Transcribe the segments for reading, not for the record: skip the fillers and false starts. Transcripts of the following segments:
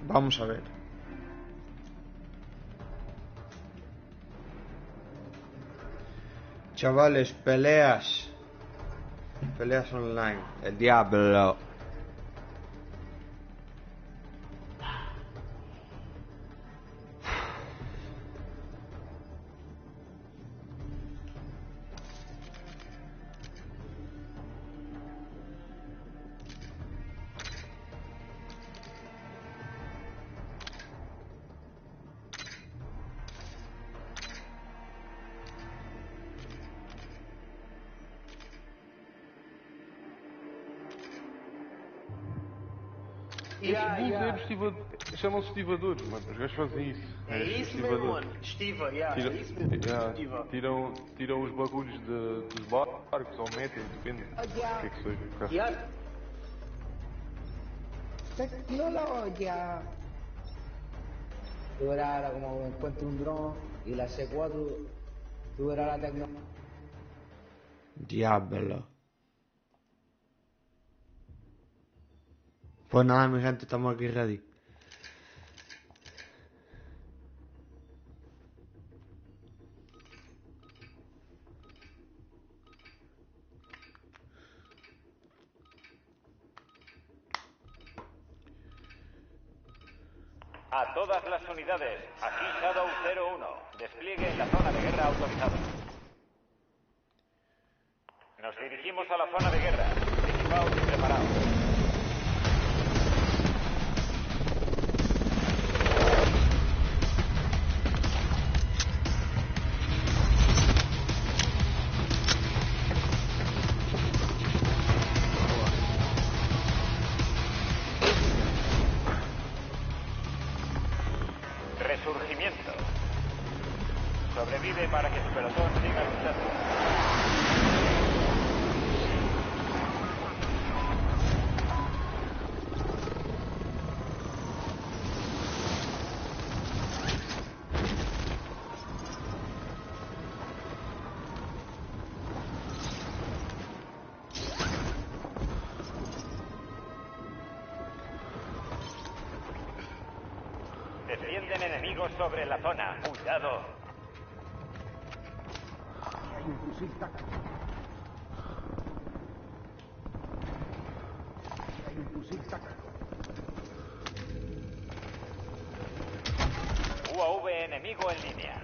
Vamos a ver. Chavales, peleas. Peleas online. El diablo. Chamam-se estivadores, mano. Os gajos fazem isso. É isso mesmo, mano. Estiva, é isso mesmo. Estiva. Tiram os bagulhos dos barcos ou metem, depende do que é que seja. Tecnología. Tú verás ahora como encuentro un dron y la C4, tú verás la tecnología. Diablo. Pues nada, mi gente, estamos aquí ready. A todas las unidades, aquí Shadow 01, despliegue en la zona de guerra autorizado. Nos dirigimos a la zona de guerra. Equipaos y preparaos. Resurgimiento. Sobrevive para que su pelotón siga luchando. Descienden enemigos sobre la zona. Cuidado. Hay un fusil táctico. Hay un fusil táctico. UAV enemigo en línea.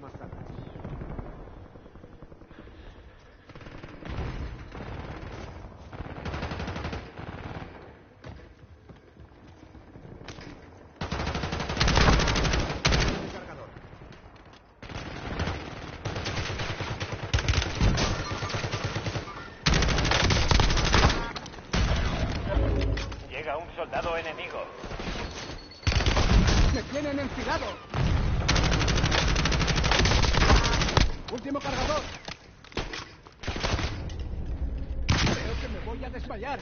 Más tarde. Llega un soldado enemigo. ¡Me tienen enfilado! ¡Último cargador! Creo que me voy a desmayar.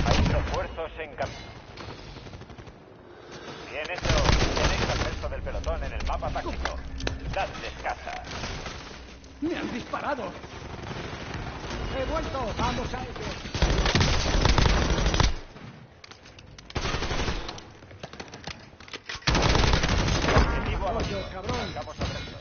Hay refuerzos en camino. Bien hecho. Tenéis al resto del pelotón en el mapa táctico. Dadles caza. ¡Me han disparado! ¡He vuelto! ¡Vamos a ellos! Objetivo abatido. ¡Oye, cabrón! Marcamos al resto.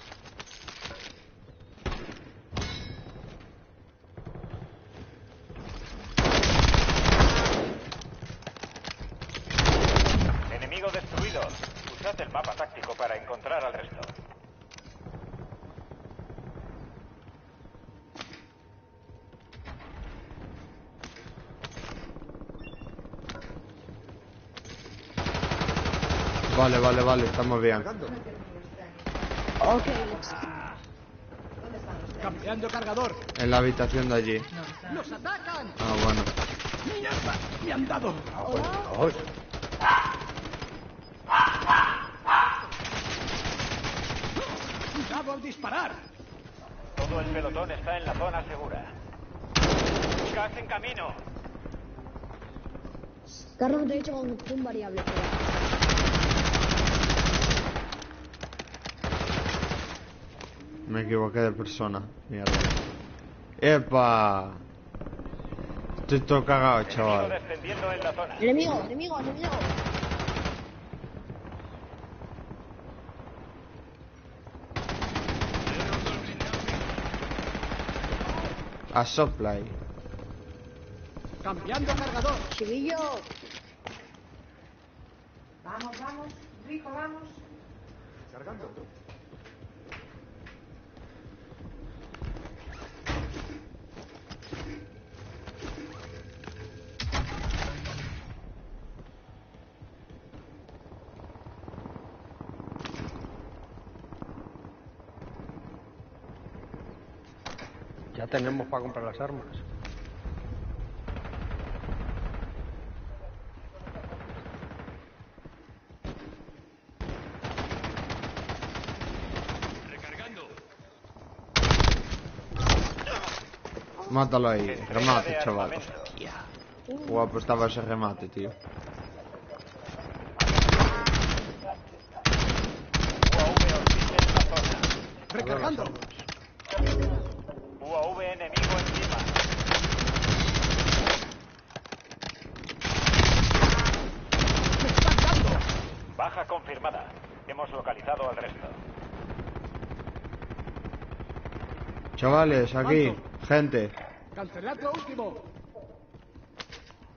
Enemigo destruido. Usad el mapa táctico para encontrar al resto. Vale, estamos bien. Ok. ¡Cambiando cargador! En la habitación de allí. ¡Nos atacan! Ah, bueno. ¡Mierda! ¡Me han dado! ¡Cuidado al disparar! Todo el pelotón está en la zona segura. Gas en camino. Carlos, te he dicho con un variable. Me equivoqué de persona. Mierda. ¡Epa! Estoy todo cagado, Enemigo chaval. descendiendo en la zona. Enemigo, enemigo, enemigo. A supply. Cambiando cargador. Chivillo. Vamos, vamos, rico, vamos. Cargando. Ya tenemos para comprar las armas. Mátalo ahí. Entrega Remate, de chaval. armamento. Guapo estaba ese remate, tío. UAV hostil en la zona. Recargando. UAV enemigo encima. ¡Me están dando! Baja confirmada. Hemos localizado al resto. Chavales, aquí. Gente. Cancelad lo último.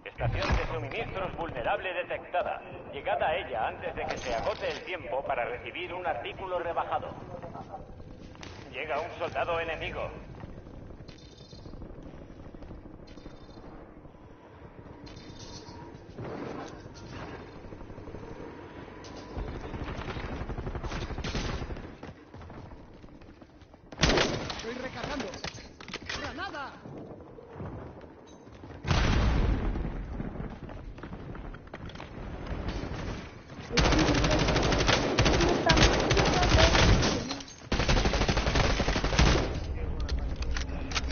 Estación de suministros vulnerable detectada. Llegad a ella antes de que se agote el tiempo para recibir un artículo rebajado. Llega un soldado enemigo. Estoy recargando. ¡Granada!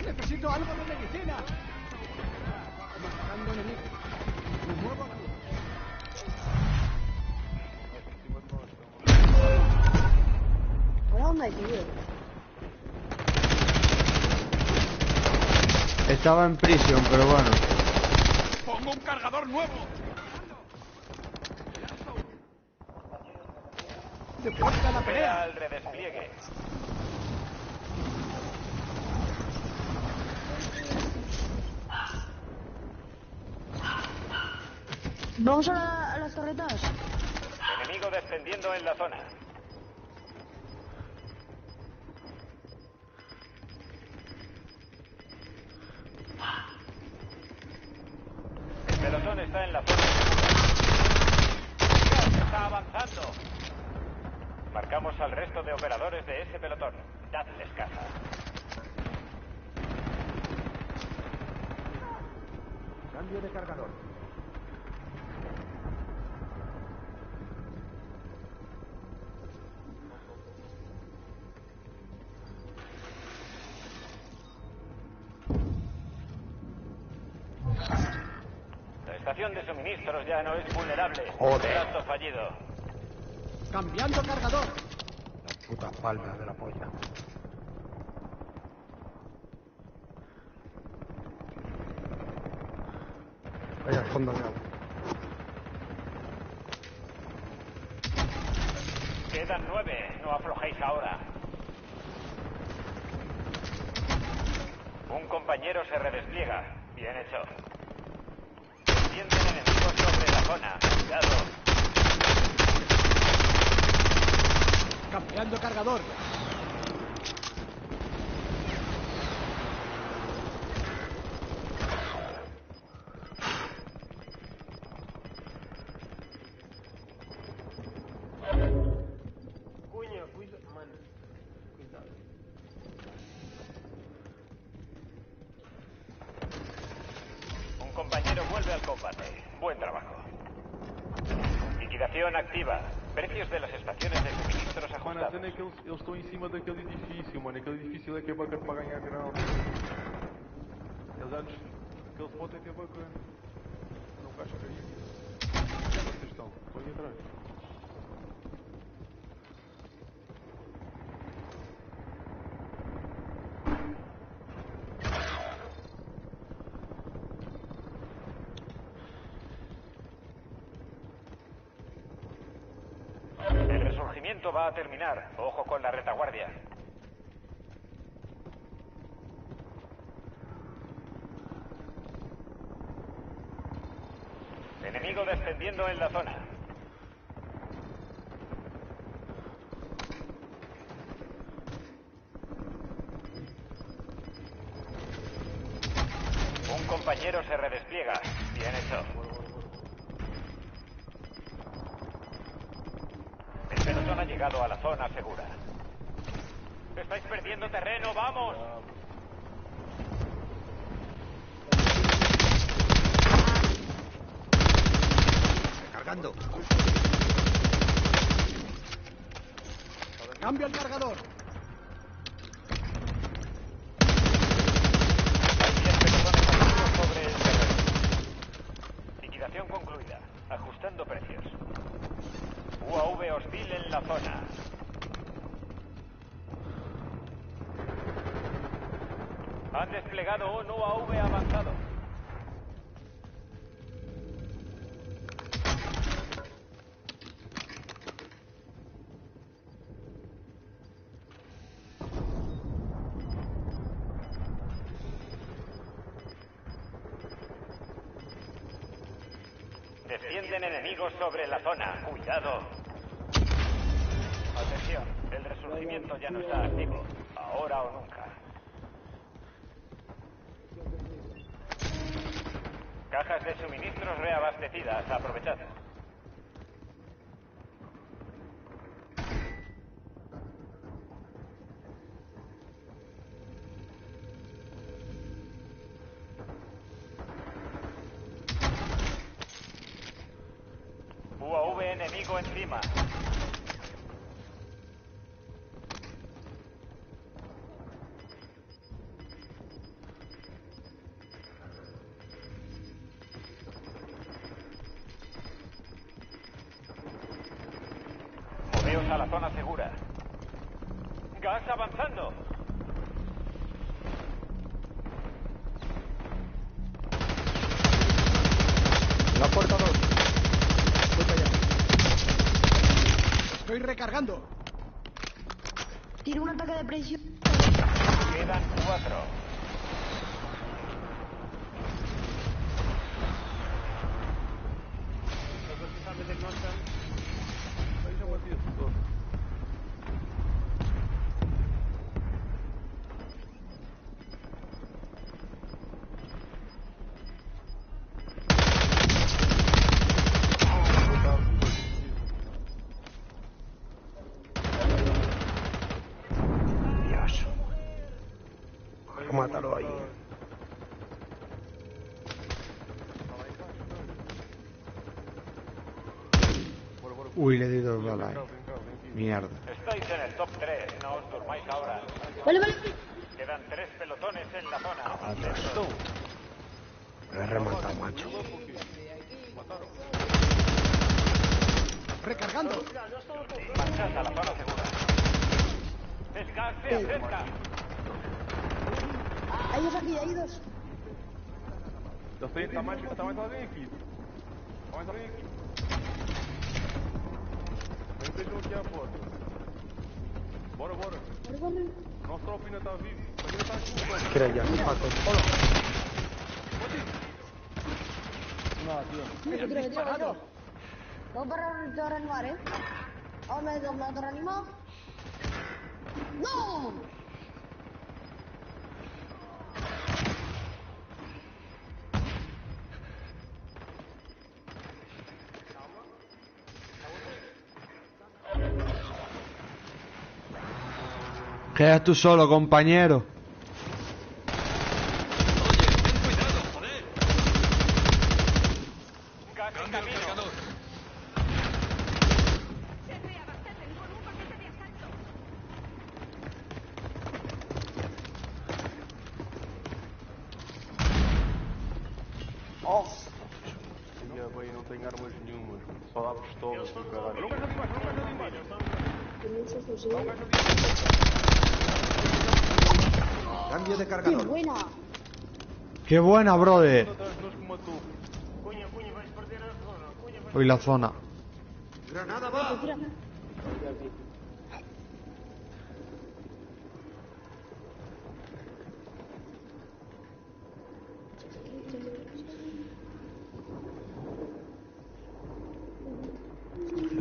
Necesito algo de medicina. Matando enemigos. Me muevo a la luz. ¿Por dónde, tío? Estaba en prisión, pero bueno. ¡Pongo un cargador nuevo! ¡De vuelta a la Espera pelea! al redespliegue. Vamos a las torretas. Enemigo descendiendo en la zona. El pelotón está en la zona. ¡Dios, está avanzando! Marcamos al resto de operadores de ese pelotón. Dadles caza. Cambio de cargador. La estación de suministros ya no es vulnerable. Joder. Trato fallido. Cambiando cargador. La puta falda de la polla. Vaya al fondo de agua. Quedan 9. No aflojéis ahora. Un compañero se redespliega. Bien hecho. Sienten enemigos sobre la zona. Cuidado. Cambiando cargador. Un compañero vuelve al combate. Buen trabajo. Liquidación activa. Precios de las estaciones de suministros Mano, a ajustados. cena é que eles estão em cima daquele edifício, mano. Aquele edifício é que é bacana para ganhar grão. Eles antes. Aquele spot é que é bacana. Não casca aí. Onde é que vocês estão? Estão aí atrás. reconocimiento va a terminar. Ojo con la retaguardia. Enemigo descendiendo en la zona. Un compañero se redespliega. Bien hecho. El pelotón ha llegado a la zona segura. Estáis perdiendo terreno, ¡vamos! Cargando. ¡Cambio el cargador! Hay 10 pelotones activos sobre el terreno. Liquidación concluida. Ajustando precios. UAV hostil en la zona. Han desplegado un UAV avanzado. Descienden enemigos sobre la zona. Cuidado. Atención, el resurgimiento ya no está activo. Ahora o nunca. Cajas de suministros reabastecidas. Aprovechad. UAV enemigo encima. Moveos a la zona segura. Gas avanzando. La puerta 2. Voy para allá. Estoy recargando. Tiene un ataque de presión. Quedan 4. Dios. Mátalo ahí. Uy, le he dado bala, Mierda. Estáis en el top 3. No os durmáis ahora. Vale, vale. Quedan 3 pelotones en la zona. Me he rematado, macho. Recargando. Marchad a la zona segura. El gas se acerca. Hay dos aquí, hay dos. Está mais alguém aqui. Está mais alguém aqui. Vejam aqui à porta. Bora. Vale, vale. Nosso tropa ainda está vivo. Ainda está aqui. Quiero ya, Paco. Hola. Me tiro. No para reanimar, Ahora me reanimado. ¡No! Quedas tú solo, compañero. Gas en camino. Já bem, não tenho armas nenhumas. Só dá pistolas e caralho. Não gajo ali embaixo. Cambio de ¡Qué cargador. buena! Qué buena, brother. Nos que matou. Hoy la zona. Granada va. Tira.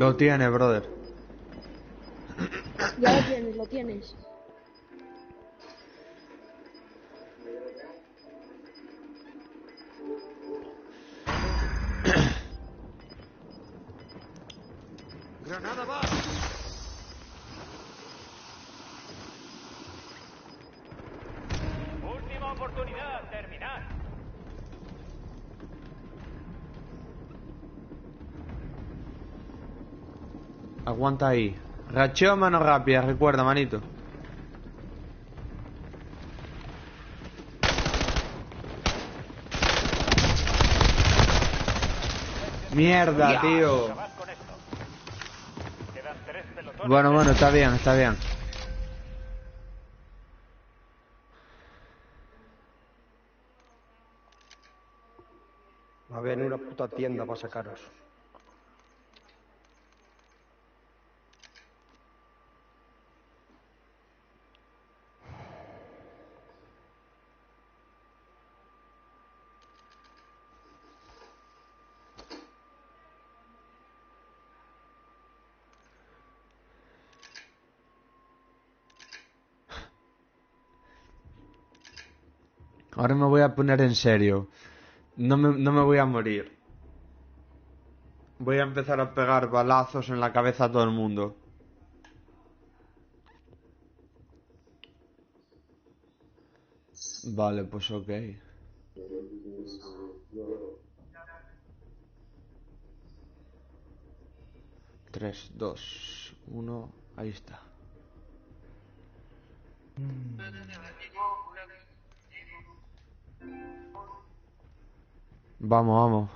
Lo tiene, brother. Ya lo tienes, lo tienes. ¡Granada va! Última oportunidad, terminad. Aguanta ahí. Racheo mano rápida, recuerda, manito. Mierda, tío. Acabad con esto. Quedan 3 pelotones. Bueno, está bien, está bien. Va a venir una puta tienda para sacaros. Ahora me voy a poner en serio. No me voy a morir. Voy a empezar a pegar balazos en la cabeza a todo el mundo. Vale, pues ok. 3, 2, 1, ahí está. Vamos, vamos.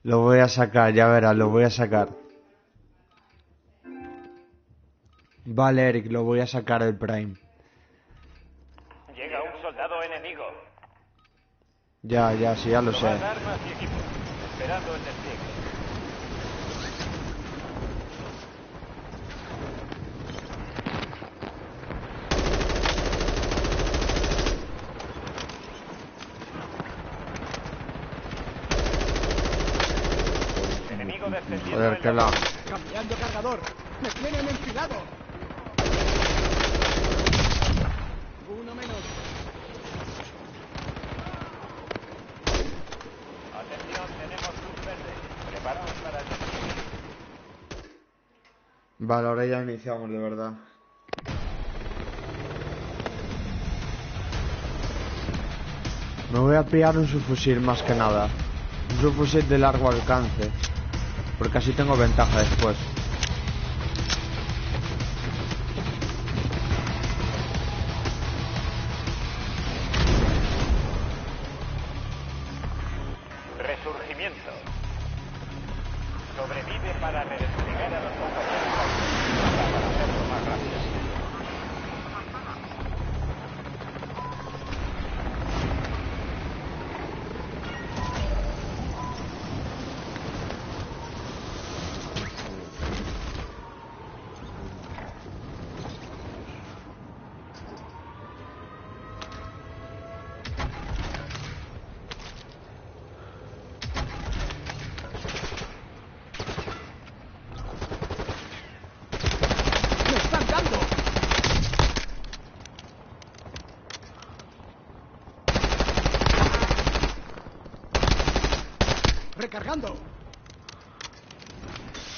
Lo voy a sacar, ya verás, lo voy a sacar. Vale, Eric, lo voy a sacar el Prime. Llega un soldado enemigo. Ya, sí, ya lo sé. Tomad armas y equipo. Esperando el despliegue. Enemigo descendiendo. Joder, que la... ¡Cambiando cargador! ¡Me tienen enfilado! Uno menos. Atención, tenemos luz verde. Preparaos para el despliegue. Vale, ahora ya iniciamos, de verdad. Me voy a pillar un subfusil más que nada. Un subfusil de largo alcance. Porque así tengo ventaja después. Resurgimiento. Sobrevive para redesplegar a los compañeros para hacerlo más rápido. ¡Me están dando! ¡Recargando!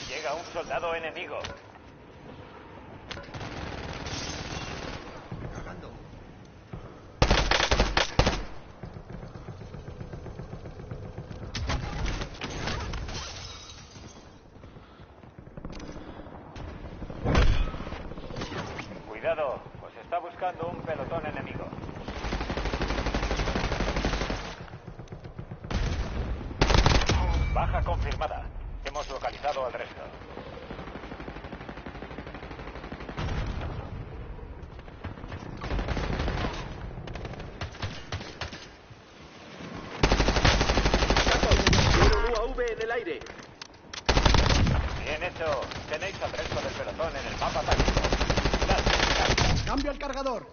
Llega un soldado enemigo. ¡Recargando! Cuidado, os está buscando un pelotón enemigo. Baja confirmada. Hemos localizado al resto. Bien hecho. Tenéis al resto del pelotón en el mapa táctico. Dale, ¡Cambio el cargador! cargador.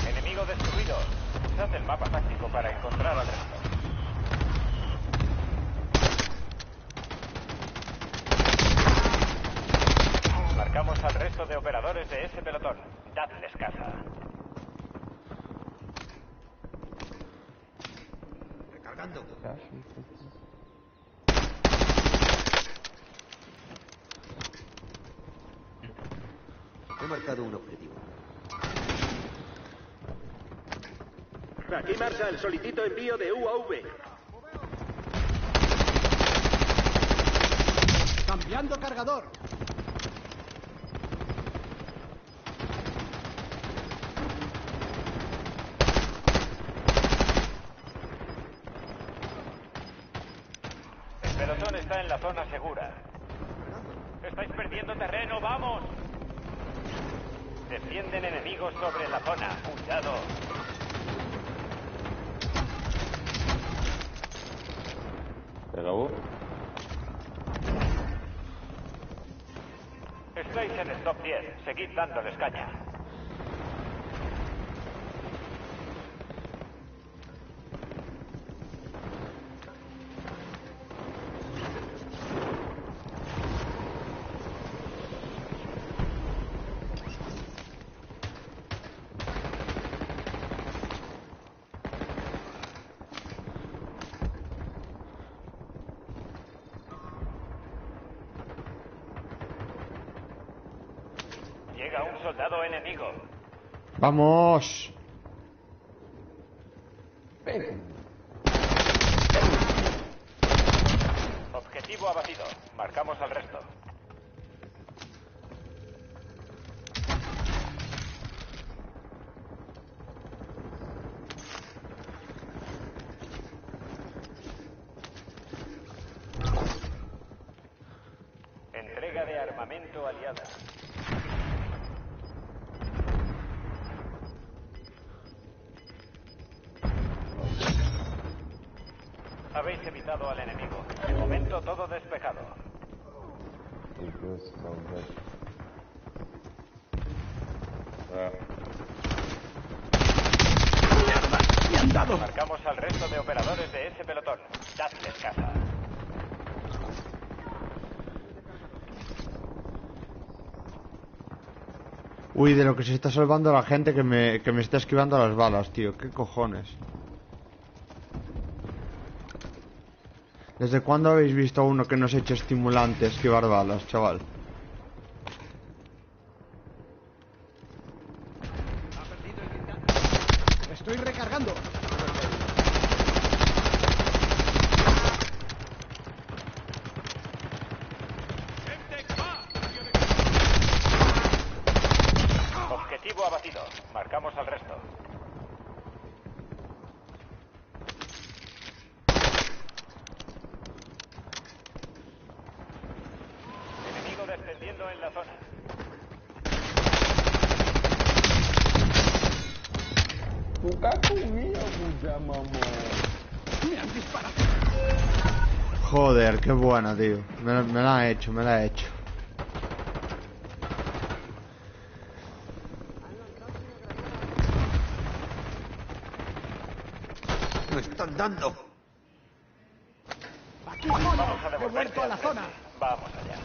Enemigo destruido. Usad el mapa táctico para encontrar al resto. Marcamos al resto de operadores de ese pelotón. Dadles caza. Recargando. He marcado un objetivo. Aquí Marshall, solicito envío de UAV. Cambiando cargador. El pelotón está en la zona segura. Estáis perdiendo terreno, vamos. Defienden enemigos sobre la zona. Cuidado. ¿Se acabó? Estáis en el top 10. Seguid dándoles caña. Llega un soldado enemigo. ¡Vamos! Objetivo abatido. Marcamos al resto. Entrega de armamento aliada. Habéis evitado al enemigo. De momento todo despejado. ¡Me han dado! Marcamos al resto de operadores de ese pelotón. Dadles caza. Uy, de lo que se está salvando la gente que me está esquivando las balas, tío. ¿Qué cojones? ¿Desde cuándo habéis visto a uno que no se eche estimulante a esquivar balas, chaval? Estoy recargando. Objetivo abatido. Marcamos al resto. Enemigo descendiendo en la zona. Me han disparado. Joder, qué buena, tío. Me la ha hecho, me la ha hecho. ¡Me están dando! Aquí, Vamos a mono. He devolverte vuelto a la al frente. zona. Vamos allá.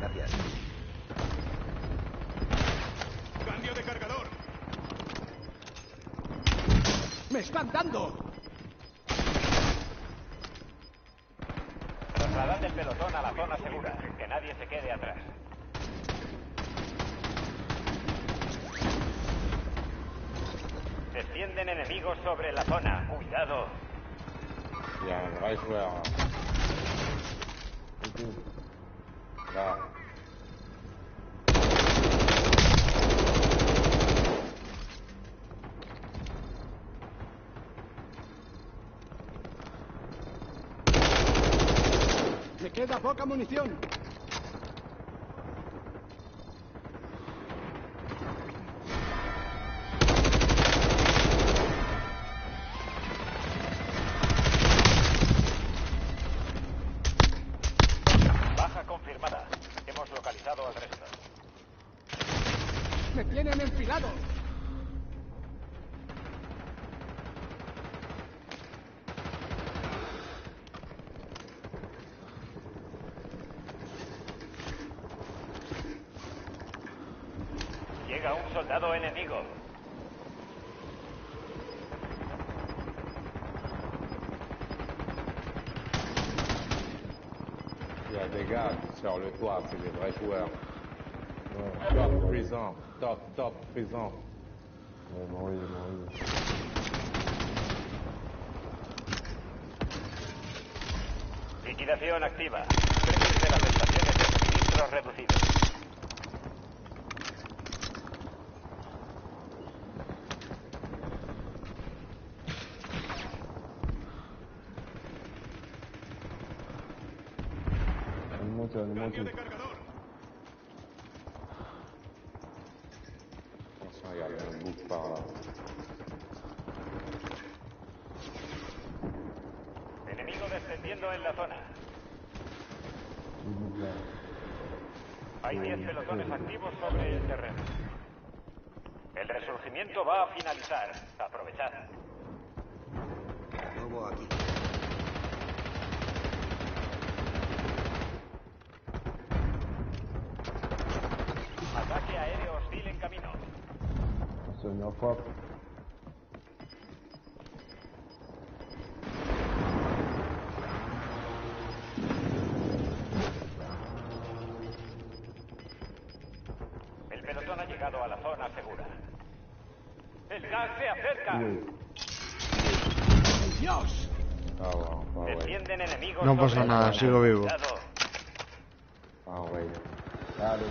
Gracias. Cambio de cargador. ¡Me están dando! Trasladad el pelotón a la zona segura. Que nadie se quede atrás. Descienden enemigos sobre la zona. Cuidado. Ya, me vais a... Ya. Me queda poca munición. ¡Me tienen enfilado! Llega un soldado enemigo. Il y a des gars sur le toit, c'est des vrais joueurs. Top présent, top présent. Liquidación activa. Precios de las estaciones de suministro reducidos. Cambio de cargador. Attention, il y a un bouc par là. Enemigo descendiendo en la zona. Hay 10 pelotones activos sobre el terreno. El resurgimiento va a finalizar. Aprovechad. Nuevo aquí. Ataque aéreo hostil en camino. El pelotón ha llegado a la zona segura. ¡El gas se acerca! ¡Dios! Descienden enemigos. No pasa sobre nada, la zona. sigo vivo. Cuidado.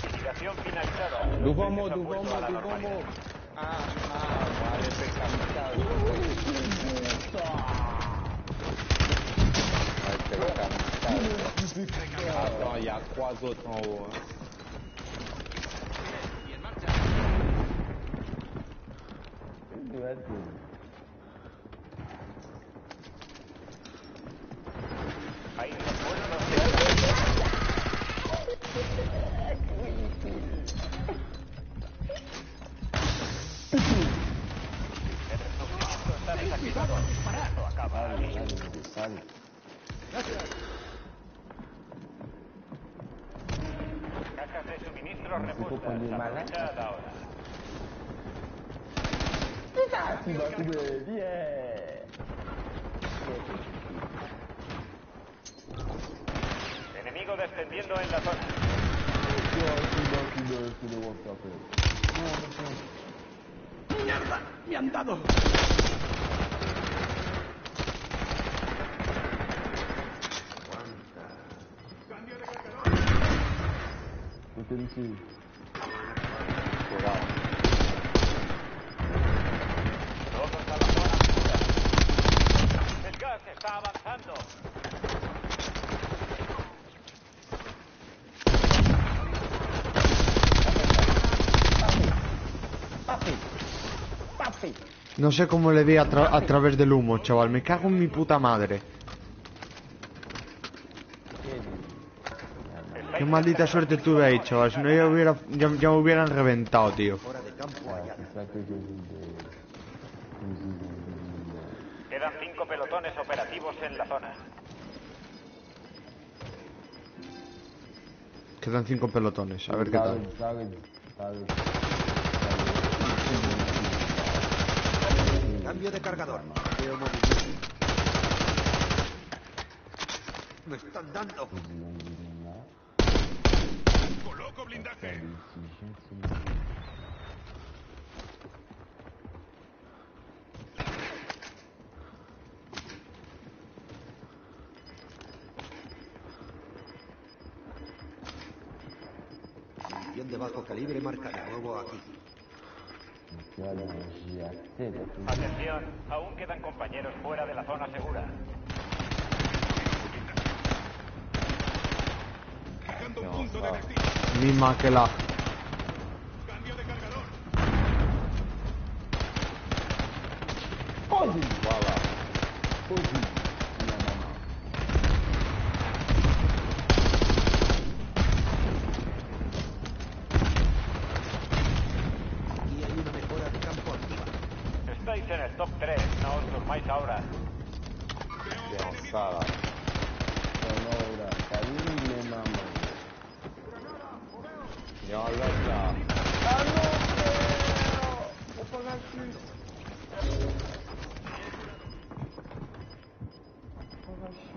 Liquidación finalizada. Devant moi, Los precios han devant vuelto moi, a la devant moi. normalidad. Allez, fais comme ça. Attends, il y a 3 autres en haut. Hein. Hay refuerzos de el resurgimiento está desactivado. Esto acaba aquí. Cajas de suministro repuestas. Aprovechad ahora. Enemigo descendiendo en la zona. ¡Mierda! ¡Me han dado! Cambio de cargador. Todos a la zona segura. El gas está avanzando. No sé cómo le di a través del humo, chaval. Me cago en mi puta madre. Qué maldita suerte tuve ahí, chaval. Si no ya me hubieran reventado, tío. Hora de campo allá. Quedan 5 pelotones operativos en la zona. Quedan 5 pelotones. A ver qué tal. Cambio de cargador. Me están dando. Coloco blindaje. Munición de bajo calibre marca de nuevo aquí. Atención, aún quedan compañeros fuera de la zona segura. Fijando un punto de destino. Misma que la... Cambio de cargador. Y hay una mejora de campo activa. Estáis en el top 3, no os durmáis ahora. Descansada. Sonora, calibre, mamá. Ya loca. ¡Ah, no!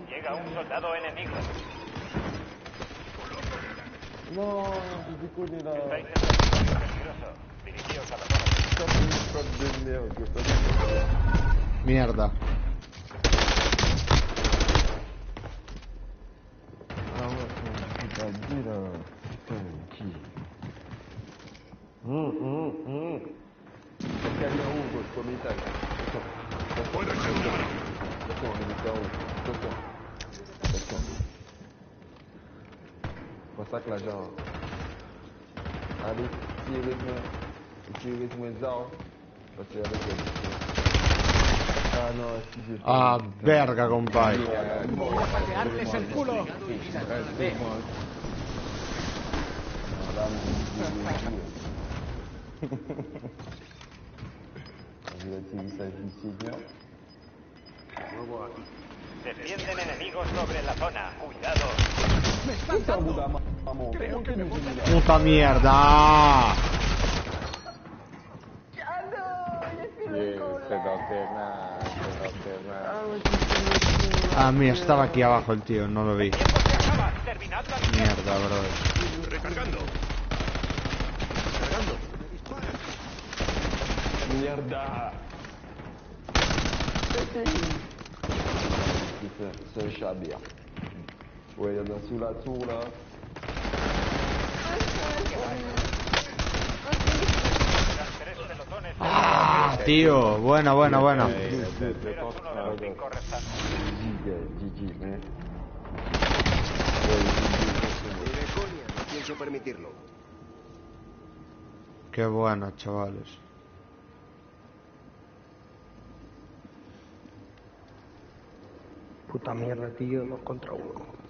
Llega un soldado enemigo. No, je déconne là. Estáis en territorio peligroso. Dirigíos a la zona. Mierda. Ah ouais, c'est pas dit là. Putain, qui Quelqu'un est en haut, gauche, comme étage. Attention, on est en haut. Attention. Pour ça que l'agent. Allez, tirez-moi ça. Parce que avec Ah non, si j'ai Ah, verga, compadre. Voy a patearles el culo. Descienden enemigos sobre la zona. Cuidado. ¡Me están dando! Creo que me voy a... ¡Puta mierda! Ah, mira, estaba aquí abajo el tío, no lo vi. Mierda, bro. Recargando. Mierda. C'est un chat bien. Ouais, il y en a sous la tour là. Ah, tío, buena. GG, mais... Ni de coña, no pienso permitirlo. Qué buena, chavales. Puta mierda, tío, 2 contra 1.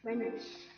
Menos.